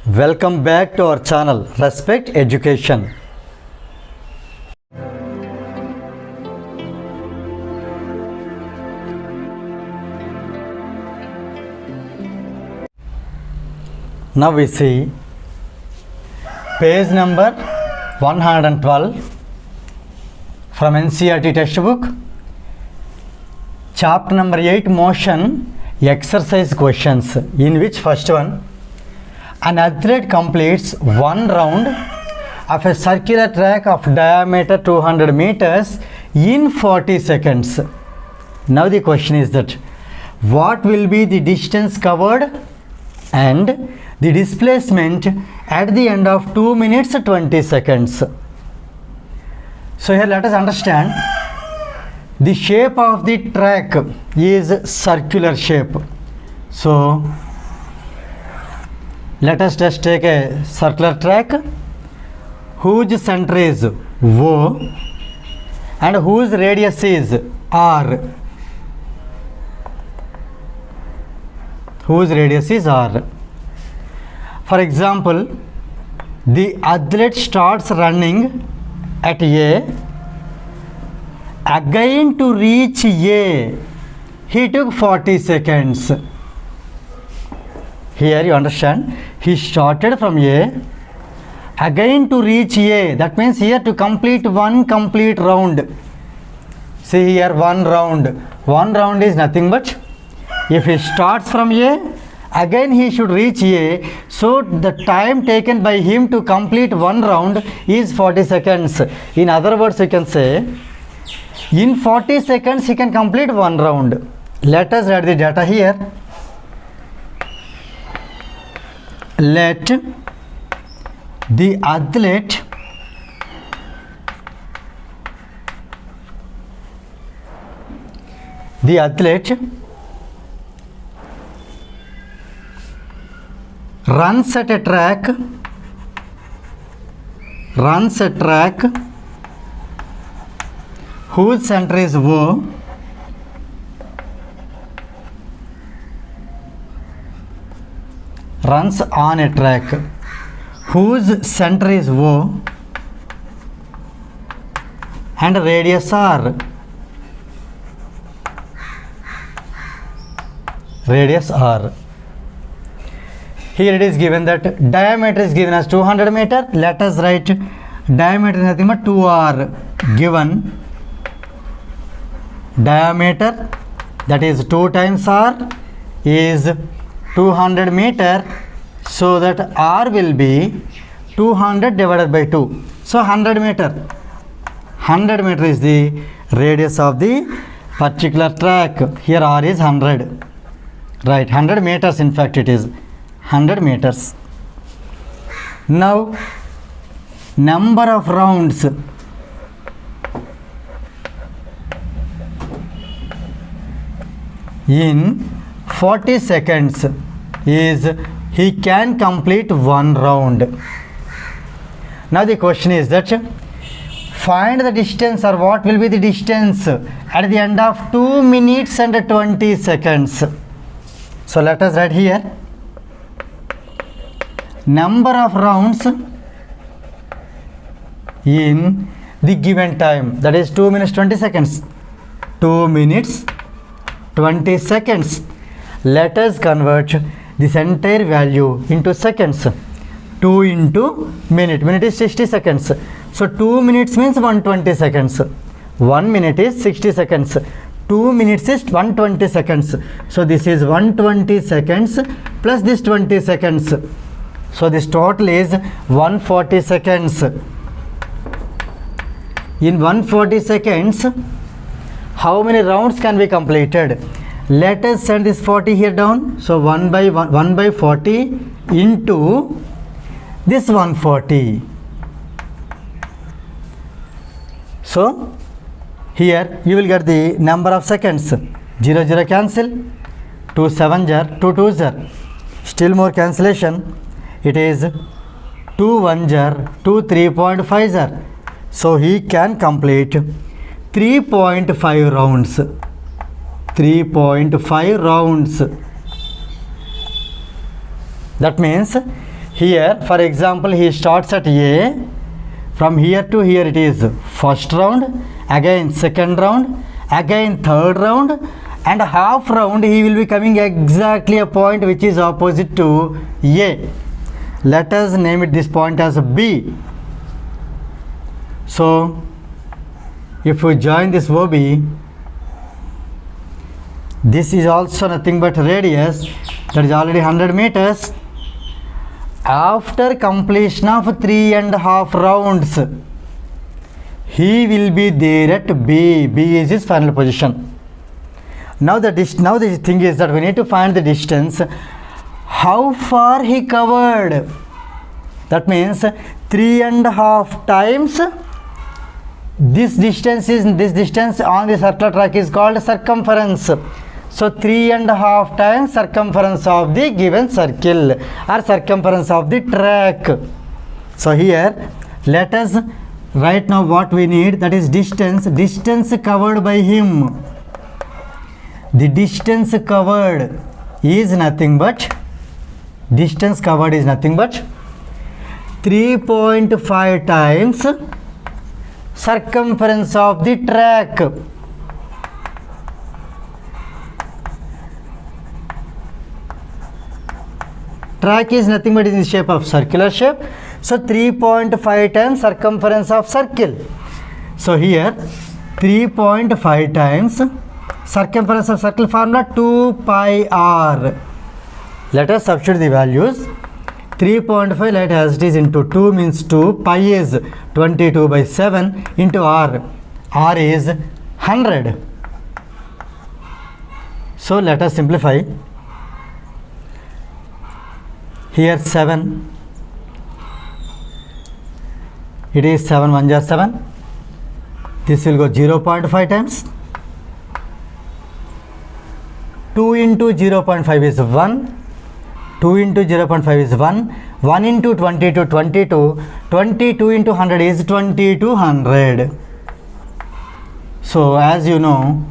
Welcome back to our channel Respect Education. Now we see page number 112 from NCERT textbook, chapter number 8, motion exercise questions, in which first one, an athlete completes one round of a circular track of diameter 200 meters in 40 seconds. Now the question is that what will be the distance covered and the displacement at the end of 2 minutes 20 seconds. So here let us understand the shape of the track is circular shape. So let us just take a circular track whose center is O and whose radius is R. Whose radius is R. For example, the athlete starts running at A. Again to reach A, he took 40 seconds. Here you understand, he started from A. Again to reach A, that means here to complete one complete round. See here, one round. One round is nothing but, if he starts from A, again he should reach A, so the time taken by him to complete one round is 40 seconds. In other words, you can say, in 40 seconds he can complete one round. Let us write the data here. Let the athlete runs a track whose center is O, runs on a track whose center is O and radius R. Here it is given that diameter is given as 200 meter. Let us write diameter is nothing but 2R. Given diameter, that is 2 times R, is 200 meter, so that R will be 200 divided by 2. So 100 meter. 100 meter is the radius of the particular track. Here R is 100. Right, 100 meters in fact it is. 100 meters. Now, number of rounds. In 40 seconds is he can complete one round. Now the question is that find the distance, or what will be the distance at the end of 2 minutes and 20 seconds. So let us write here number of rounds in the given time, that is 2 minutes 20 seconds. 2 minutes 20 seconds. Let us convert this entire value into seconds. 2 into minute. Minute is 60 seconds. So 2 minutes means 120 seconds. 1 minute is 60 seconds. 2 minutes is 120 seconds. So this is 120 seconds plus this 20 seconds. So this total is 140 seconds. In 140 seconds, how many rounds can be completed? Let us send this 40 here down. So 1 by 40 into this 140. So here you will get the number of seconds. 0 0 cancel. 2 7 are 2 2s are. Still more cancellation. It is 2 1 are 2 3.5 are. So he can complete 3.5 rounds. 3.5 rounds. That means here for example he starts at A, from here to here it is first round, again second round, again third round, and half round he will be coming exactly a point which is opposite to A. Let us name it this point as B. So if we join this OB, this is also nothing but radius, that is already 100 meters. After completion of 3.5 rounds, he will be there at B. B is his final position. Now the thing is that we need to find the distance, how far he covered. That means 3.5 times this distance on the circular track is called circumference. So 3.5 times circumference of the given circle or circumference of the track. So here let us write now what we need, that is distance covered by him. The distance covered is nothing but 3.5 times circumference of the track. Track is nothing but in the shape of circular shape. So 3.5 times circumference of circle. So here 3.5 times circumference of circle, formula 2 pi r. Let us substitute the values. 3.5 let as it is into 2 means 2, pi is 22 by 7 into r. R is 100. So let us simplify. Here 7, it is 7 1 jar 7, this will go 0.5 times, 2 into 0.5 is 1, 2 into 0.5 is 1, 1 into 22 22, 22 into 100 is 2200. So as you know,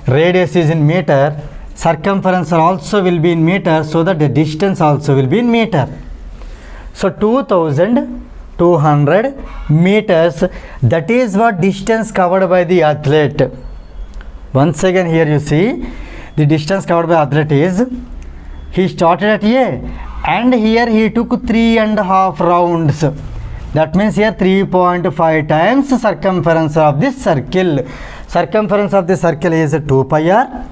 radius is in meter, circumference also will be in meter, so that the distance also will be in meter. So 2200 meters, that is what distance covered by the athlete. Once again here you see the distance covered by athlete is, he started at A and here he took 3.5 rounds. That means here 3.5 times circumference of this circle. Circumference of the circle is 2 pi r.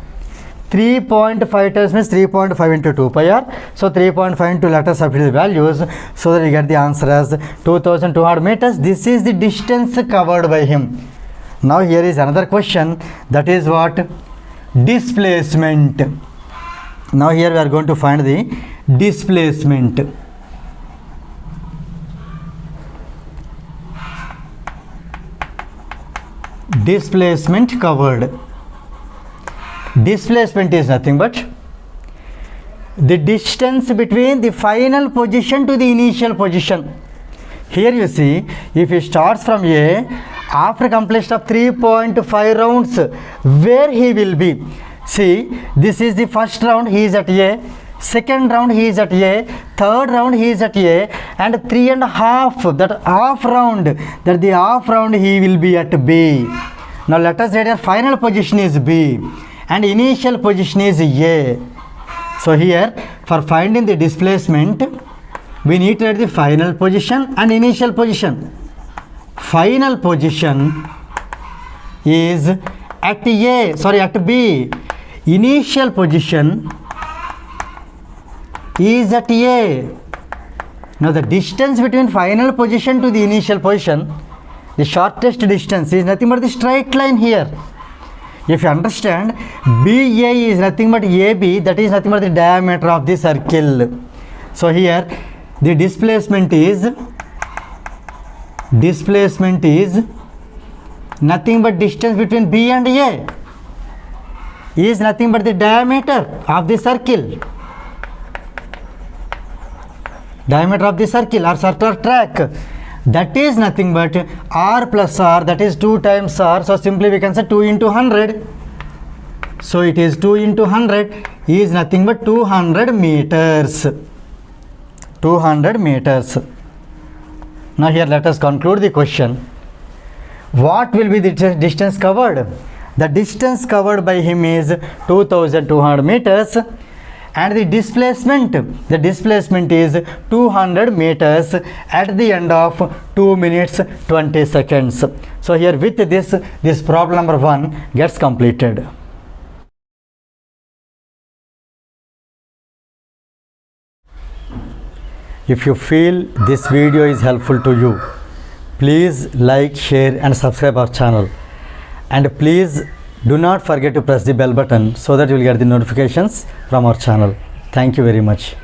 3.5 times means 3.5 into 2 pi r. So 3.5 into, let us substitute the values so that we get the answer as 2200 meters. This is the distance covered by him. Now here is another question, that is what? Displacement. Now here we are going to find the displacement. Displacement covered. Displacement is nothing but the distance between the final position to the initial position. Here you see, if he starts from A, after completion of 3.5 rounds, where he will be? See, this is the first round, he is at A, second round he is at A, third round he is at A, and 3.5, that half round, that the half round he will be at B. Now let us say that final position is B and initial position is A. So here for finding the displacement, we need to write the final position and initial position. Final position is at B. Initial position is at A. Now the distance between final position to the initial position, the shortest distance is nothing but the straight line here. If you understand, BA is nothing but AB, that is nothing but the diameter of the circle. So here the displacement is nothing but distance between B and A is nothing but the diameter of the circle. Diameter of the circle or circular track, that is nothing but r plus r, that is 2 times r. So simply we can say 2 into 100. So it is 2 into 100 is nothing but 200 meters. 200 meters. Now here let us conclude the question. What will be the distance covered? The distance covered by him is 2200 meters, and the displacement is 200 meters at the end of 2 minutes 20 seconds. So here with this problem number 1 gets completed. If you feel this video is helpful to you, please like, share and subscribe our channel, and please do not forget to press the bell button so that you will get the notifications from our channel. Thank you very much.